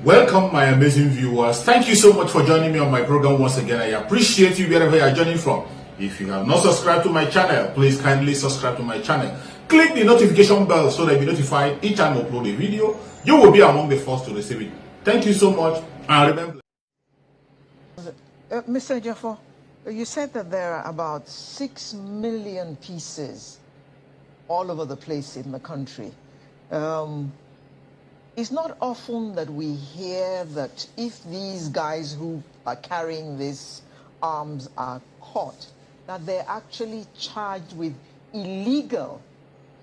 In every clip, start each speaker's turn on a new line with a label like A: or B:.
A: Welcome, my amazing viewers. Thank you so much for joining me on my program once again. I appreciate you wherever you are joining from. If you have not subscribed to my channel, please kindly subscribe to my channel. Click the notification bell so that you'll be notified each time I upload a video. You will be among the first to receive it. Thank you so much, and remember.
B: Mr. Jaffa, you said that there are about 6 million pieces all over the place in the country. It's not often that we hear that if these guys who are carrying these arms are caught, that they're actually charged with illegal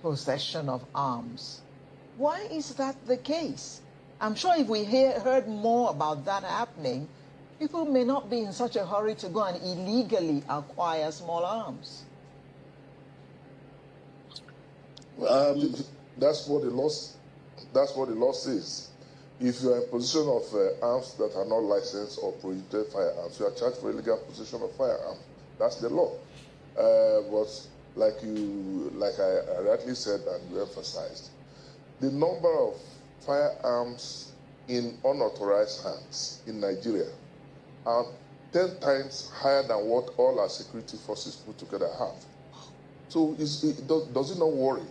B: possession of arms. Why is that the case? I'm sure if we heard more about that happening, people may not be in such a hurry to go and illegally acquire small arms.
C: That's what the law says. If you are in possession of arms that are not licensed or prohibited firearms, you are charged for illegal possession of firearms. That's the law. But like I rightly said and you emphasized, the number of firearms in unauthorized hands in Nigeria are 10 times higher than what all our security forces put together have. So does it not worry?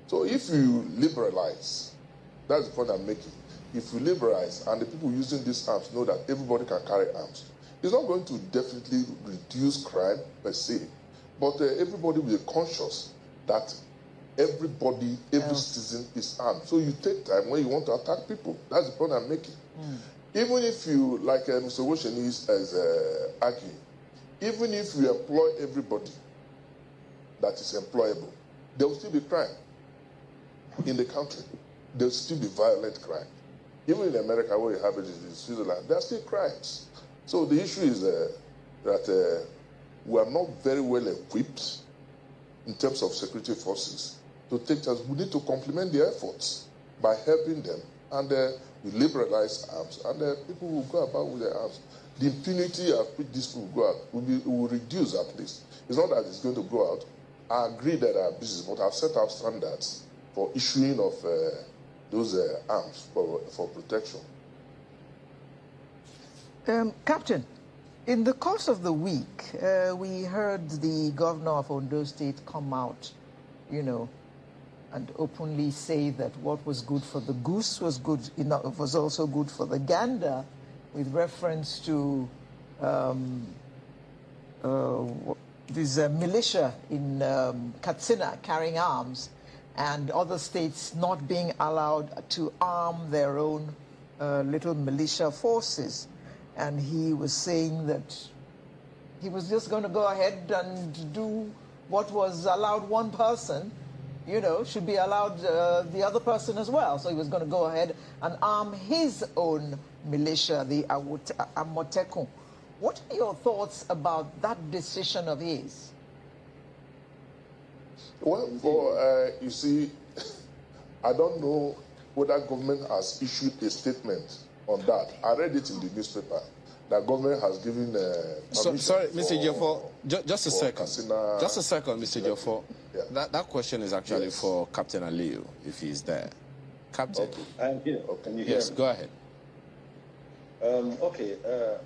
C: So if you liberalize, that's the point I'm making. If you liberalize and the people using these arms know that everybody can carry arms, it's not going to definitely reduce crime per se, but everybody will be conscious that every citizen is armed. So you take time when you want to attack people. That's the point I'm making. Even if you, like Mr. Woshen is arguing, even if you employ everybody that is employable, there will still be crime in the country. There will still be violent crime. Even in America, where you have it in Switzerland, there are still crimes. So the issue is that we are not very well equipped in terms of security forces to take charge. We need to complement their efforts by helping them, and we liberalize arms, and people will go about with their arms. The impunity at which these people go out will reduce at least. It's not that it's going to go out. I agree that our business, but I've set out standards for issuing of those arms for protection.
B: Captain, in the course of the week, we heard the governor of Ondo State come out, and openly say that what was good for the goose was good, was also good for the gander, with reference to this militia in Katsina carrying arms, and other states not being allowed to arm their own little militia forces. And he was saying that he was just going to go ahead and do what was allowed one person, should be allowed the other person as well. So he was going to go ahead and arm his own militia, the Amotekun. What are your thoughts about that decision of his?
C: Well, you see, I don't know whether government has issued a statement on that. I read it in the newspaper that government has given
D: sorry, Mr. Jeffo, just a second.
C: Katsina,
D: just a second, Mr. Jeffo.
C: Yeah.
D: That question is actually for Captain Aliyu, if he's there. Captain.
E: Okay. I'm here. Can you hear
D: Yes,
E: me?
D: go ahead.
E: Okay.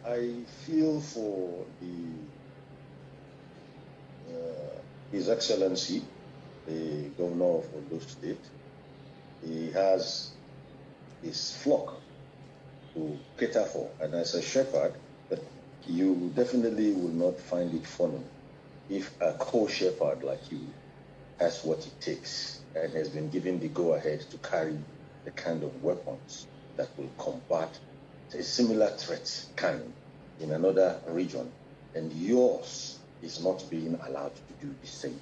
E: I feel for His Excellency, the Governor of Ondo State. He has his flock to cater for, and as a shepherd, you definitely will not find it funny if a co-shepherd like you has what it takes and has been given the go-ahead to carry the kind of weapons that will combat a similar threat kind in another region, and yours is not being allowed to do the same.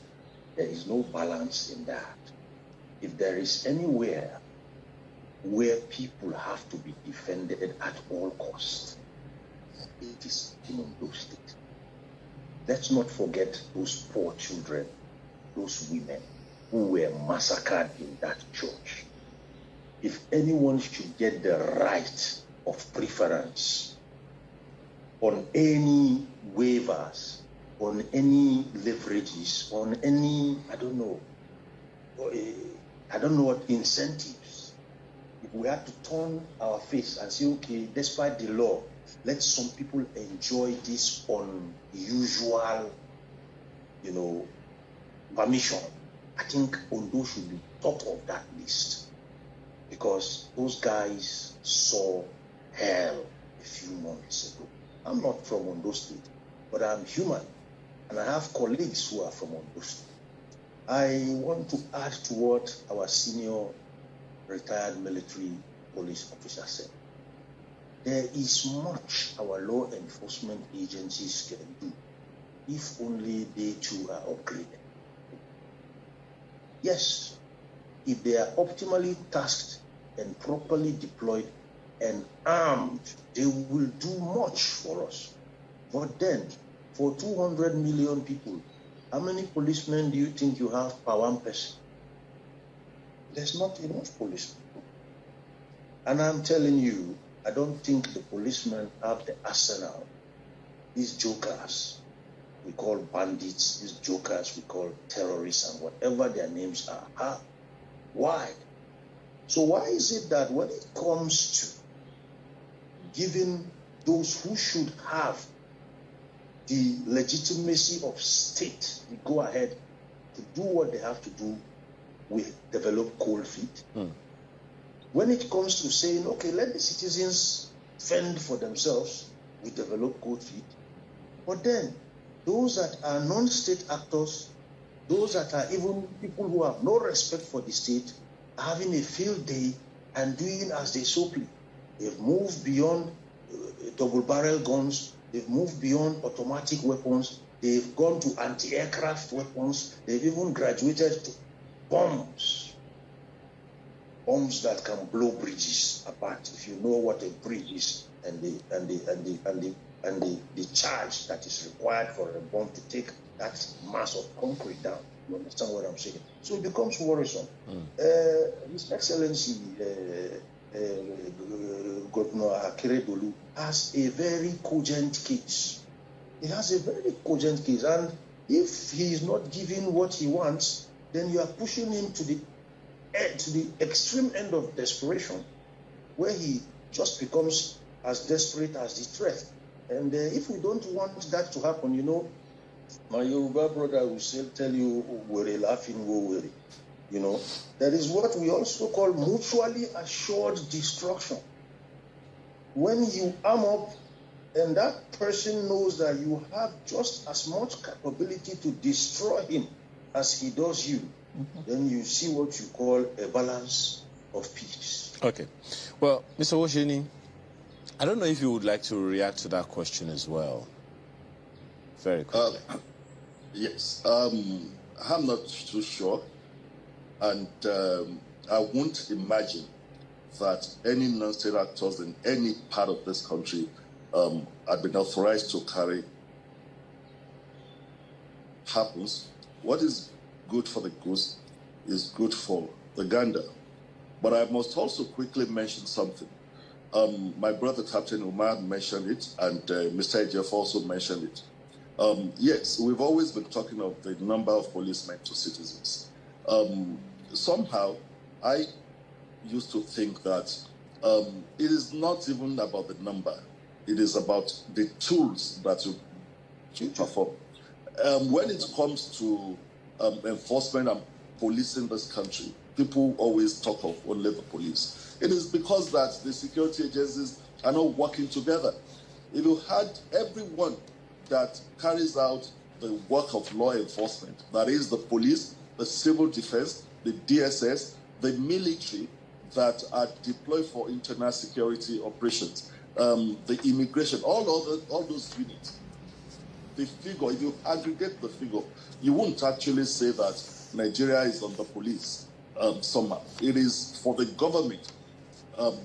E: There is no balance in that. If there is anywhere where people have to be defended at all costs, it is in Ondo State. Let's not forget those poor children, those women who were massacred in that church. If anyone should get the right of preference on any waivers, on any leverages, on any, I don't know what incentives. If we had to turn our face and say, okay, despite the law, let some people enjoy this unusual, permission, I think Ondo should be top of that list, because those guys saw hell a few months ago. I'm not from Ondo State, but I'm human, and I have colleagues who are from Ondo State. I want to add to what our senior retired military police officer said. There is much our law enforcement agencies can do if only they too are upgraded. Yes, if they are optimally tasked and properly deployed and armed, they will do much for us. But then, for 200 million people, how many policemen do you think you have per one person? There's not enough policemen. And I'm telling you, I don't think the policemen have the arsenal. These jokers we call bandits, these jokers we call terrorists, and whatever their names are. Why? So why is it that when it comes to giving those who should have the legitimacy of state the go ahead to do what they have to do, we develop cold feet? When it comes to saying, okay, let the citizens fend for themselves, we develop cold feet. But then, those that are non-state actors, those that are even people who have no respect for the state, are having a field day and doing as they so please. They've moved beyond double-barrel guns. They've moved beyond automatic weapons. They've gone to anti-aircraft weapons. They've even graduated to bombs. Bombs that can blow bridges apart. If you know what a bridge is, and the charge that is required for a bomb to take that mass of concrete down. You understand what I'm saying? So it becomes worrisome. His Excellency Governor Akeredolu has a very cogent case. He has a very cogent case, and if he is not giving what he wants, then you are pushing him to the extreme end of desperation, where he just becomes as desperate as the threat. And if we don't want that to happen, my Yoruba brother will tell you, we're laughing, we're. That is what we also call mutually assured destruction. When you arm up and that person knows that you have just as much capability to destroy him as he does you, then you see what you call a balance of peace.
D: Okay. Well, Mr. Woshini, I don't know if you would like to react to that question as well. Very quickly.
C: Yes. I'm not too sure. And I won't imagine that any non-state actors in any part of this country have been authorized to carry happens. What is good for the goose is good for the gander. But I must also quickly mention something. My brother Captain Umar mentioned it, and Mr. Ejef also mentioned it. Yes, we've always been talking of the number of policemen to citizens. Somehow, I used to think that it is not even about the number. It is about the tools that you perform. When it comes to enforcement and policing this country, people always talk of only the police. It is because that the security agencies are not working together. If you had everyone that carries out the work of law enforcement, that is the police, the civil defense, the DSS, the military that are deployed for internal security operations, the immigration, all those units, the figure, if you aggregate the figure, you wouldn't actually say that Nigeria is on the police somehow. It is for the government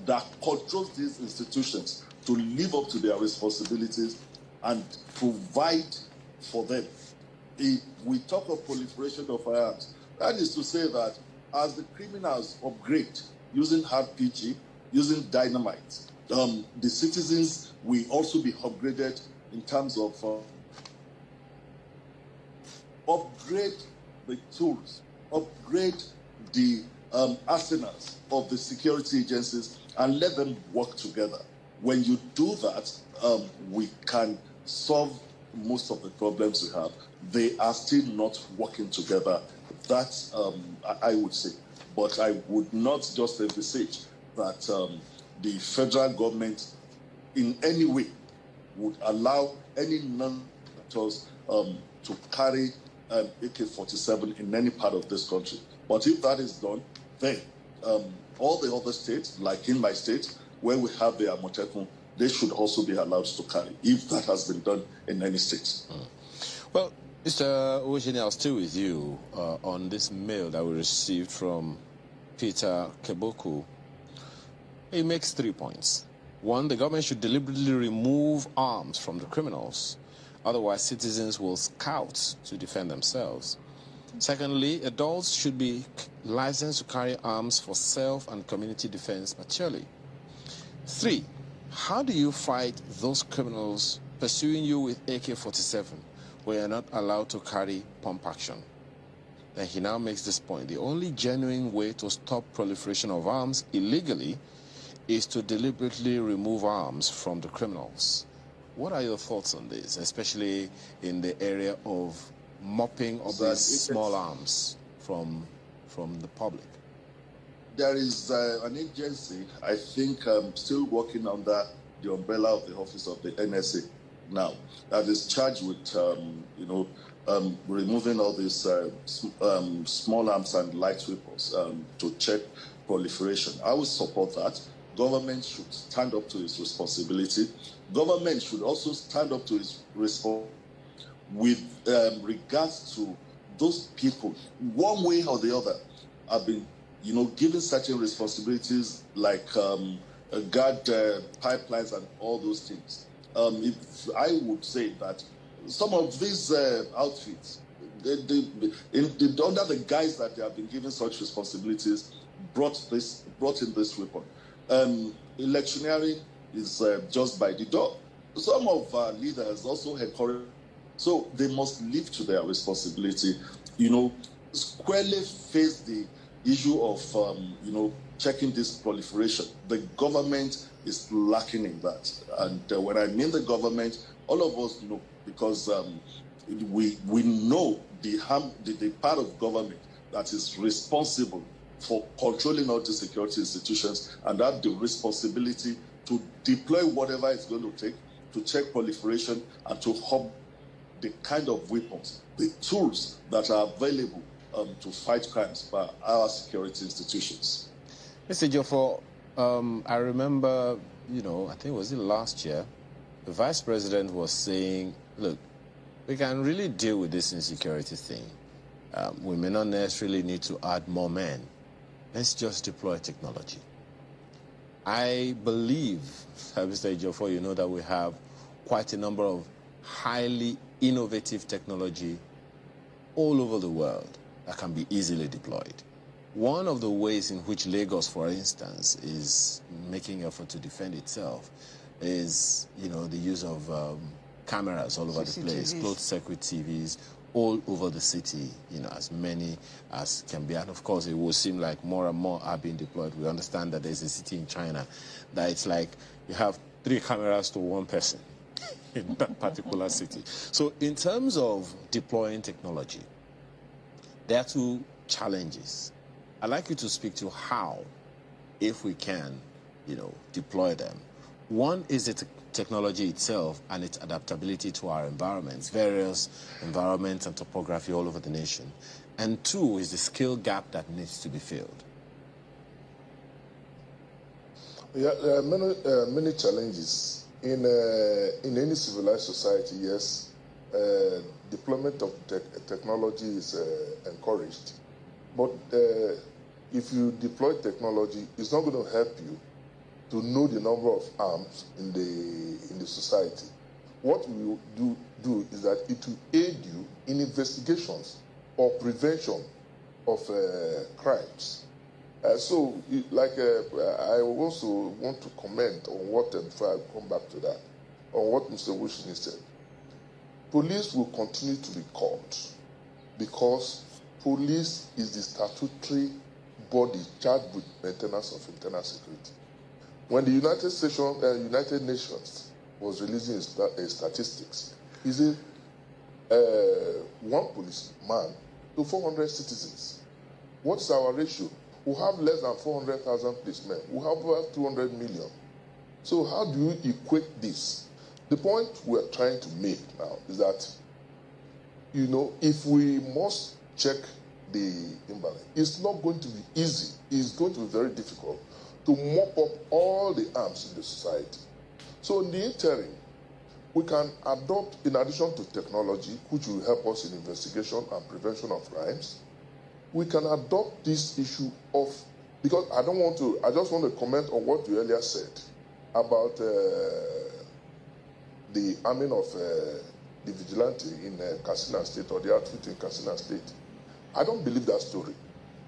C: that controls these institutions to live up to their responsibilities and provide for them. If we talk of proliferation of firearms, that is to say that as the criminals upgrade using RPG, using dynamite, The citizens will also be upgraded in terms of upgrade the tools, upgrade the arsenals of the security agencies, and let them work together. When you do that, we can solve most of the problems we have. They are still not working together. That's, I would say. But I would not just envisage that the federal government in any way would allow any non-actors to carry AK-47 in any part of this country. But if that is done, then all the other states, like in my state, where we have the Amotekun, they should also be allowed to carry, if that has been done in any state.
D: Well, Mr. Owojeni, I'll stay with you on this mail that we received from Peter Keboku. He makes 3 points. One, the government should deliberately remove arms from the criminals. Otherwise, citizens will scout to defend themselves. Secondly, adults should be licensed to carry arms for self and community defense maturely. 3, how do you fight those criminals pursuing you with AK-47 where you're not allowed to carry pump action? Then he now makes this point. The only genuine way to stop proliferation of arms illegally is to deliberately remove arms from the criminals. What are your thoughts on this, especially in the area of mopping of these small arms from the public?
C: There is an agency, I think, still working under the umbrella of the office of the NSA now, that is charged with, removing all these small arms and light weapons to check proliferation. I would support that. Government should stand up to its responsibility. Government should also stand up to its responsibility with regards to those people, one way or the other, have been, given certain responsibilities like guard pipelines and all those things. If I would say that some of these outfits, under the guise that they have been given such responsibilities, brought in this weapon. Electioneering is just by the door. Some of our leaders also encourage, so they must live to their responsibility. Squarely face the issue of checking this proliferation. The government is lacking in that, and when I mean the government, all of us know, because we know the part of government that is responsible for controlling all the security institutions, and have the responsibility to deploy whatever it's going to take to check proliferation and to hub the kind of weapons, the tools that are available to fight crimes by our security institutions.
D: Mr. Jofo, I remember, I think it was last year, the Vice President was saying, look, we can really deal with this insecurity thing. We may not necessarily need to add more men. Let's just deploy technology. I believe, Mr. Jofo, that we have quite a number of highly innovative technology all over the world that can be easily deployed. One of the ways in which Lagos, for instance, is making effort to defend itself is, the use of cameras all over the place, closed-circuit TVs all over the city, as many as can be. And of course, it will seem like more and more are being deployed. We understand that there's a city in China that it's like you have 3 cameras to 1 person in that particular city. So in terms of deploying technology, there are 2 challenges. I'd like you to speak to how, if we can, deploy them. One is the technology itself and its adaptability to our environments, various environments and topography all over the nation. And 2 is the skill gap that needs to be filled.
C: Yeah, there are many challenges. In any civilized society, yes, deployment of technology is encouraged. But if you deploy technology, it's not going to help you to know the number of arms in the society. What we will do is that it will aid you in investigations or prevention of crimes. I also want to comment on what, before I come back to that, on what Mr. Wishing said. Police will continue to be called because police is the statutory body charged with maintenance of internal security. When the United Nations was releasing its statistics, he said one policeman to 400 citizens. What's our ratio? We have less than 400,000 policemen. We have over 200 million. So how do you equate this? The point we're trying to make now is that, if we must check the imbalance, it's not going to be easy. It's going to be very difficult to mop up all the arms in the society. So in the interim, we can adopt, in addition to technology, which will help us in investigation and prevention of crimes, we can adopt this issue of, because I just want to comment on what you earlier said about the arming of the vigilante in Katsina State, or the outfit in Katsina State. I don't believe that story.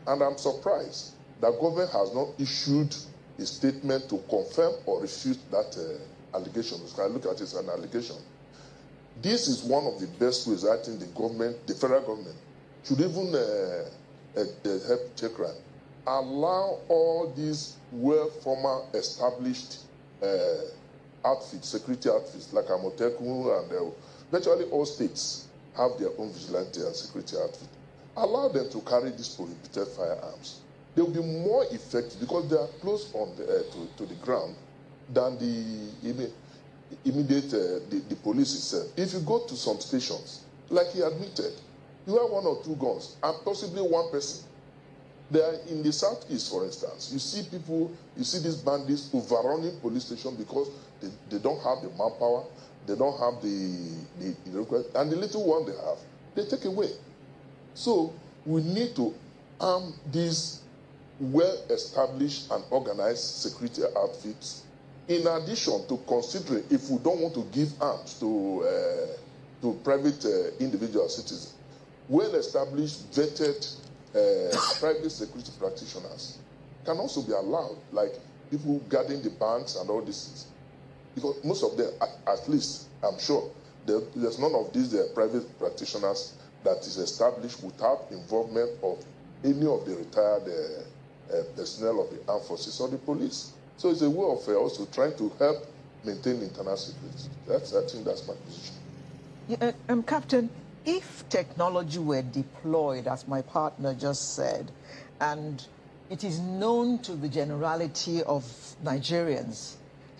C: And I'm surprised that government has not issued a statement to confirm or refute that allegation. Because I look at it as an allegation. This is one of the best ways I think the federal government, should even help check crime. Allow all these former established outfits, security outfits like Amotekun and virtually all states have their own vigilante and security outfit. Allow them to carry these prohibited firearms. They will be more effective because they are close on to the ground than the immediate the police itself. If you go to some stations, like he admitted, you have one or two guns and possibly one person. They are in the southeast, for instance. You see these bandits overrunning police station because they don't have the manpower, they don't have the request, and the little one they have, they take away. So we need to arm these well-established and organized security outfits, in addition to considering if we don't want to give arms to private individual citizens. Well-established, vetted private security practitioners can also be allowed, like people guarding the banks and all these things. Because most of them, at least, I'm sure, there's none of these private practitioners that is established without involvement of any of the retired personnel of the armed forces or the police. So it's a way of also trying to help maintain internal security. I think that's my position.
B: Yeah, Captain, if technology were deployed, as my partner just said, and it is known to the generality of Nigerians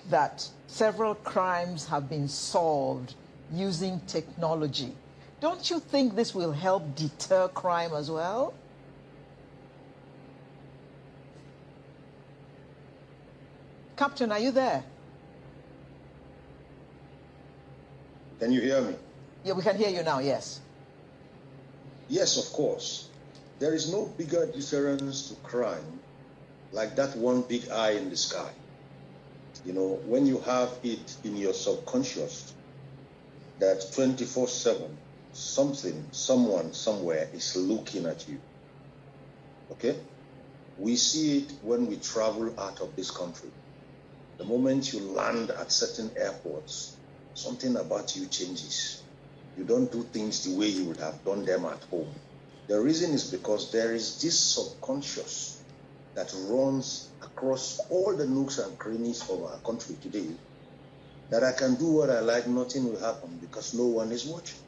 B: that several crimes have been solved using technology, don't you think this will help deter crime as well? Captain, are you there?
E: Can you hear me?
B: Yeah, we can hear you now, yes.
E: Yes, of course. There is no bigger deterrence to crime like that one big eye in the sky. When you have it in your subconscious that 24/7, something, someone, somewhere is looking at you. Okay? We see it when we travel out of this country. The moment you land at certain airports, something about you changes. You don't do things the way you would have done them at home. The reason is because there is this subconscious that runs across all the nooks and crannies of our country today, that I can do what I like, nothing will happen because no one is watching.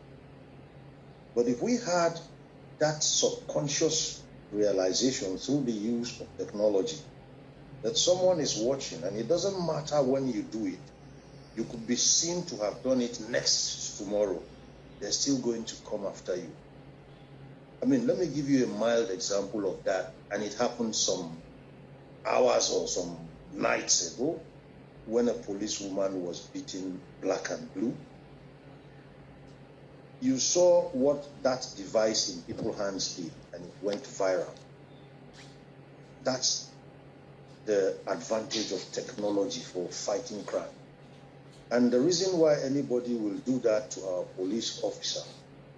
E: But if we had that subconscious realization through the use of technology, that someone is watching, and it doesn't matter when you do it, you could be seen to have done it next tomorrow, they're still going to come after you. I mean, let me give you a mild example of that, and it happened some hours or some nights ago when a policewoman was beaten black and blue. You saw what that device in people's hands did, and it went viral. That's the advantage of technology for fighting crime. And the reason why anybody will do that to our police officer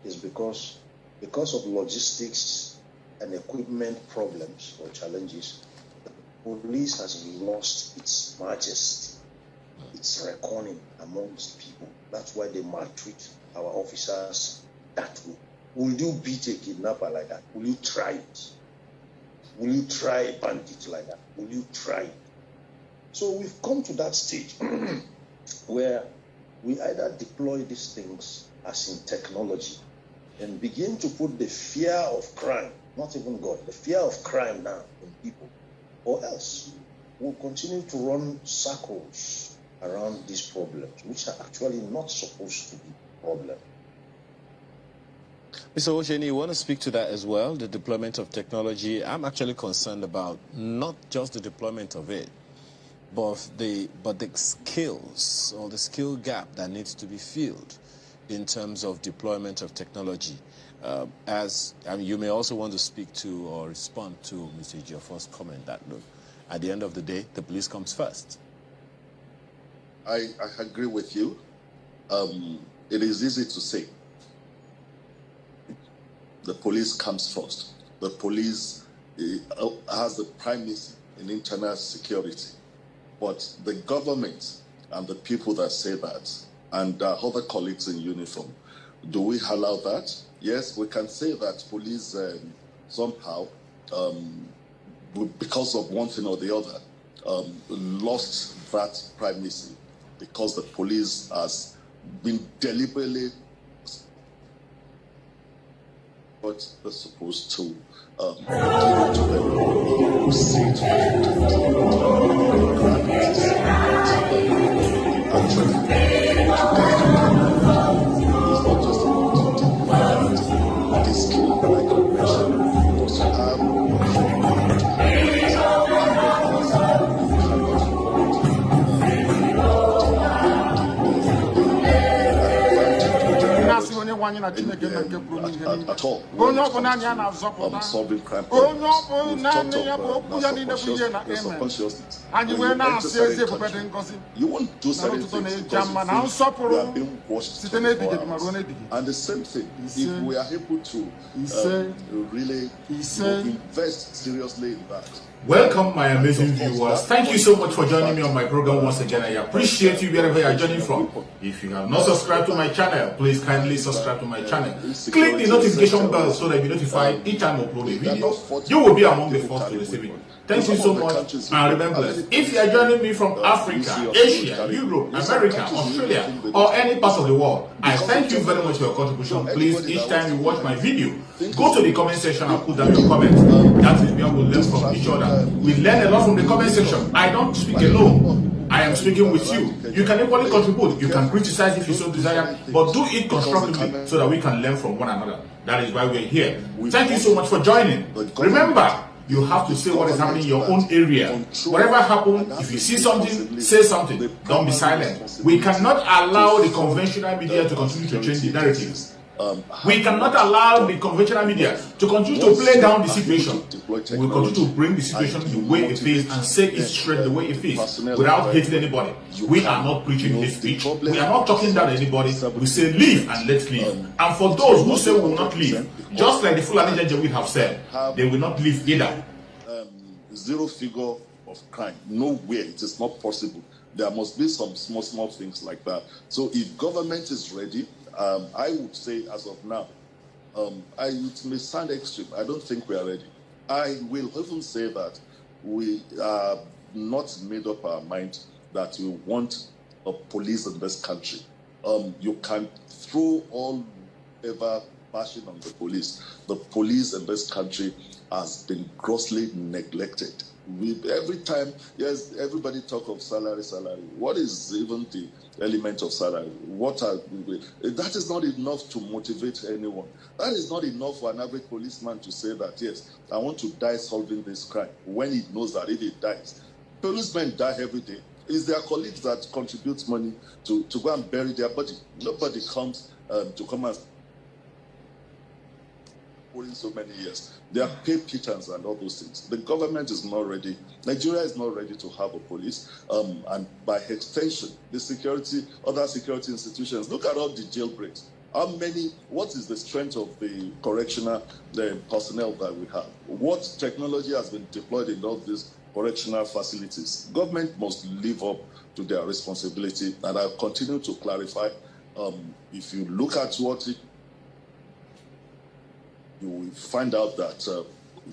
E: is because of logistics and equipment problems or challenges. police has lost its majesty, its reckoning amongst people. That's why they maltreat our officers that way. Will you beat a kidnapper like that? Will you try it? Will you try a bandit like that? Will you try it? So we've come to that stage where we either deploy these things as in technology and begin to put the fear of crime, not even God, the fear of crime now in people, or else we'll continue to run circles around these problems, which are actually not supposed to be a problem.
D: Mr. Osheni, you want to speak to that as well, the deployment of technology? I'm actually concerned about not just the deployment of it, but the skills or the skill gap that needs to be filled in terms of deployment of technology. You may also want to speak to or respond to Mr. Ejiofor's comment that, look, at the end of the day, the police comes first.
F: I agree with you. It is easy to say the police comes first. The police has the primacy in internal security. But the government and the people that say that, and other colleagues in uniform, do we allow that? Yes, we can say that police somehow, because of one thing or the other, lost that primacy because the police has been deliberately what they're supposed to give it to them, say to it's not just about this skill, like I mentioned, also at all. Solving crime problems. Subconsciousness. You won't do certain things because you are being watched 24 hours. And the same thing, if we are able to really invest seriously in that.
A: Welcome, my amazing viewers. Thank you so much for joining me on my program once again. I appreciate you wherever you are joining from. If you have not subscribed to my channel, please kindly subscribe to my channel. Click the notification bell so that you'll be notified each time I upload a video. You will be among the first to receive it. Thank you so much, and remember, if you are joining me from Africa, Asia, Europe, America, Australia, or any part of the world, I thank you very much for your contribution. Please, each time you watch my video, go to the comment section and put down your comments. That is where we learn from each other. We learn a lot from the comment section. I don't speak alone. I am speaking with you. You can equally contribute. You can criticize if you so desire, but do it constructively so that we can learn from one another. That is why we're here. Thank you so much for joining. Remember, you have to say what is happening in your own area. Whatever happens, if you see something, say something. Don't be silent. We cannot allow the conventional media to continue to change the narratives. We cannot allow the conventional media to continue to play down the situation. We continue to bring the situation the way it is and say it straight the way it is without hating anybody. We are not preaching hate speech. We are not talking down anybody. We say leave and let's leave. And for those who say we will not leave, just like the Fulani gentlemen have said, they will not leave either.
F: Zero figure of crime. Nowhere. It is not possible. There must be some small things like that. So if government is ready, I would say as of now, it may sound extreme. I don't think we are ready. I will even say that we are not made up our mind that we want a police in this country. You can throw all ever bashing on the police. The police in this country has been grossly neglected. Every time, yes, everybody talk of salary. What is even the element of salary? That is not enough to motivate anyone. That is not enough for an average policeman to say that, yes, I want to die solving this crime, when he knows that if he dies, policemen die every day. It's their colleagues that contribute money to go and bury their body. Nobody comes to come and in so many years. They are paid pittance and all those things. The government is not ready. Nigeria is not ready to have a police. And by extension, other security institutions. Look at all the jailbreaks. What is the strength of the correctional personnel that we have? What technology has been deployed in all these correctional facilities. Government must live up to their responsibility, and I'll continue to clarify. If you look at what you will find out that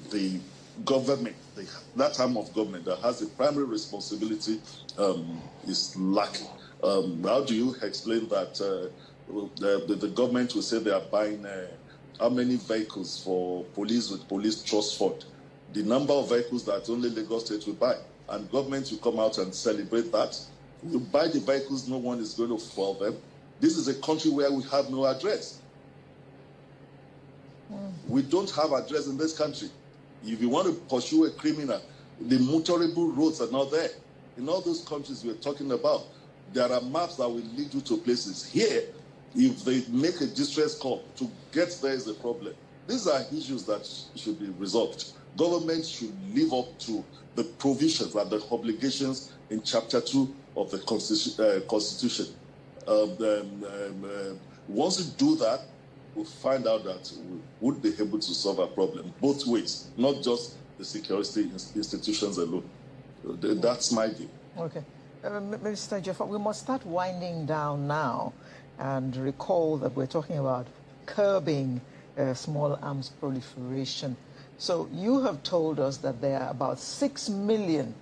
F: the government, that arm of government that has the primary responsibility is lacking. How do you explain that the government will say they are buying how many vehicles for police with police trust fund? The number of vehicles that only Lagos State will buy, and government will come out and celebrate that. You buy the vehicles, no one is going to fuel them. This is a country where we have no address. We don't have address in this country. If you want to pursue a criminal, the motorable roads are not there. In all those countries we're talking about, there are maps that will lead you to places. Here, if they make a distress call, to get there is a problem. These are issues that should be resolved. Government should live up to the provisions and the obligations in Chapter 2 of the Constitution. Once we do that, we'll find out that we would be able to solve our problem both ways, not just the security institutions alone. That's my view.
B: Okay. Mr. Jaffa, we must start winding down now and recall that we're talking about curbing small arms proliferation. So you have told us that there are about 6 million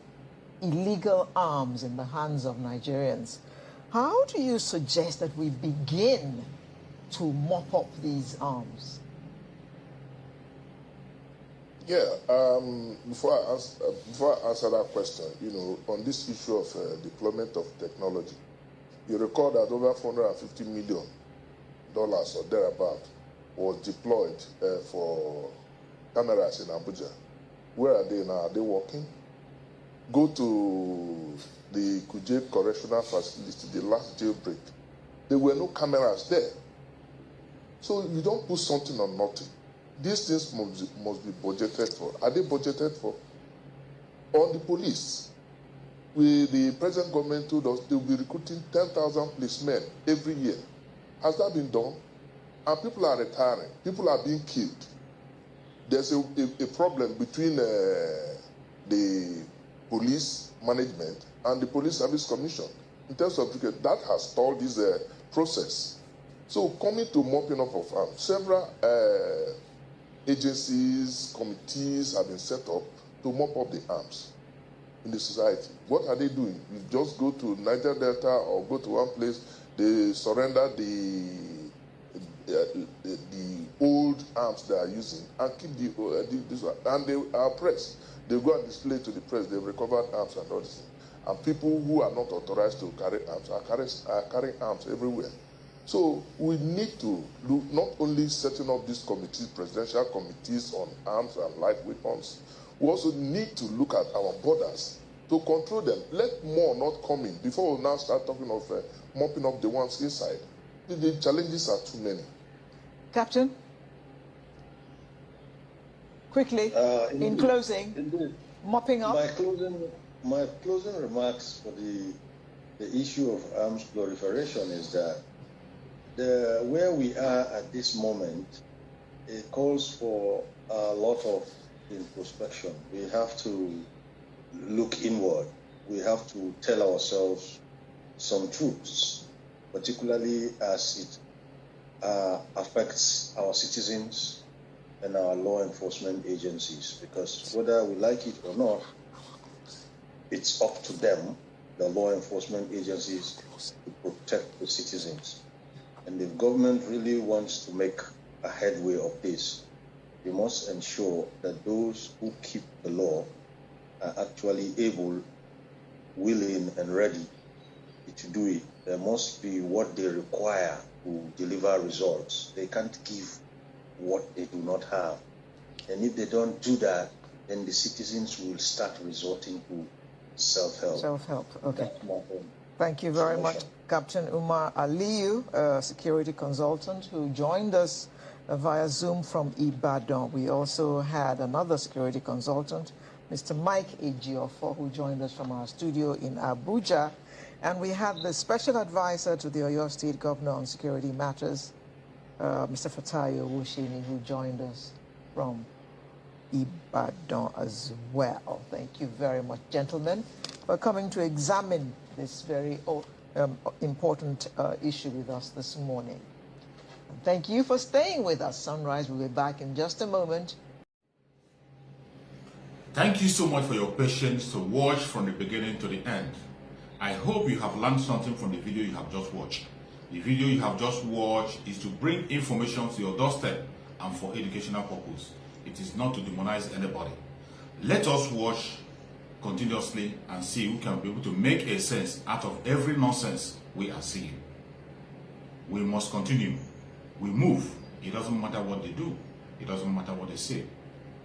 B: illegal arms in the hands of Nigerians. How do you suggest that we begin to mop up these arms?
C: Yeah, before I answer that question, on this issue of deployment of technology, you recall that over $450 million or thereabout was deployed for cameras in Abuja. Where are they now? Are they working? Go to the Kuje Correctional Facility, the last jailbreak. There were no cameras there. So you don't put something on nothing. These things must be budgeted for. Are they budgeted for? On the police, the present government told us they will be recruiting 10,000 policemen every year. Has that been done? And people are retiring. People are being killed. There's a problem between the police management and the Police Service Commission in terms of that has stalled this process. So coming to mopping up of arms, several agencies, committees have been set up to mop up the arms in the society. What are they doing? You just go to Niger Delta or go to one place, they surrender the old arms they are using and keep this one. And they are pressed. They go and display to the press. They've recovered arms and all this. And people who are not authorized to carry arms are carrying arms everywhere. So we need to look not only setting up these committees, presidential committees on arms and light weapons, we also need to look at our borders to control them. Let more not come in before we now start talking of mopping up the ones inside. The challenges are too many.
B: Captain, quickly, in closing, mopping up.
E: My closing remarks for the issue of arms proliferation is that where we are at this moment, it calls for a lot of introspection. We have to look inward. We have to tell ourselves some truths, particularly as it affects our citizens and our law enforcement agencies, because whether we like it or not, it's up to them, the law enforcement agencies, to protect the citizens. And if government really wants to make a headway of this, we must ensure that those who keep the law are actually able, willing, and ready to do it. There must be what they require to deliver results. They can't give what they do not have. And if they don't do that, then the citizens will start resorting to self-help.
B: Self-help, okay. Thank you very much, Captain Umar Aliyu, a security consultant who joined us via Zoom from Ibadan. We also had another security consultant, Mr. Mike Ejiofor, who joined us from our studio in Abuja. And we had the special advisor to the Oyo State Governor on security matters, Mr. Fatayo Wushini, who joined us from Ibadan as well. Thank you very much, gentlemen, for coming to examine this very important issue with us this morning. And thank you for staying with us. Sunrise will be back in just a moment.
A: Thank you so much for your patience to watch from the beginning to the end. I hope you have learned something from the video you have just watched. The video you have just watched is to bring information to your doorstep and for educational purpose. It is not to demonize anybody. Let us watch continuously and see who can be able to make a sense out of every nonsense we are seeing. We must continue. We move. It doesn't matter what they do. It doesn't matter what they say.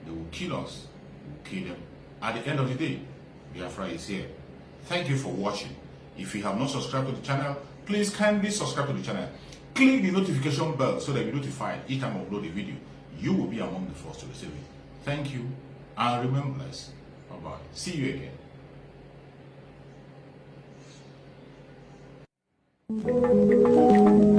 A: They will kill us. We will kill them. At the end of the day, Biafra is here. Thank you for watching. If you have not subscribed to the channel, please kindly subscribe to the channel. Click the notification bell so that you're notified each time I upload a video. You will be among the first to receive it. Thank you and remain blessed. Bye-bye. See you again.